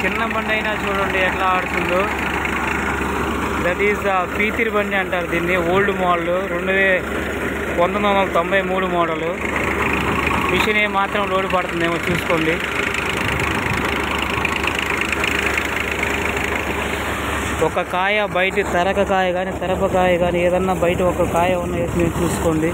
చిన్న బండి అయినా చూడండి ఎట్లా ఆడుతుందో. దట్ ఈస్ ద పీతిరి బండి అంటారు దీన్ని. Old model 1993 model. మిషన్ మాత్రం లోడ్ పడుతుందేమో చూసుకోండి. ఒక కాయ బయట తరక కాయ కానీ తరపకాయ కానీ ఏదన్నా బయట ఒక కాయ ఉన్న వేసి చూసుకోండి.